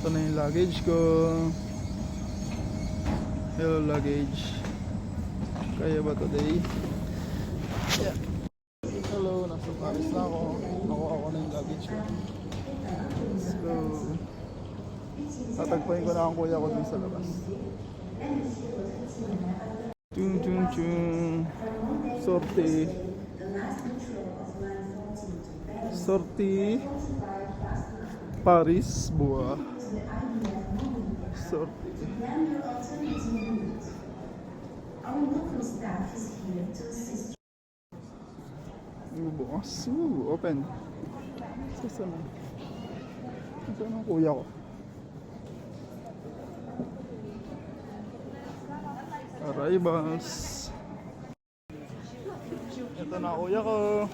Ito na yung luggage ko. Hello luggage. Kaya ba today? Yeah. Hello, nasa Paris na ako. Ako na yung luggage ko. Let's go. Tatagpuin ko na ang kuya ko dun sa labas. Chung chung chung. Sorte. Sorti Paris buah. Sorti. Bukas. Open. Saan na? Saan ang kuya ko? Arrivals. Ito na kuya ko.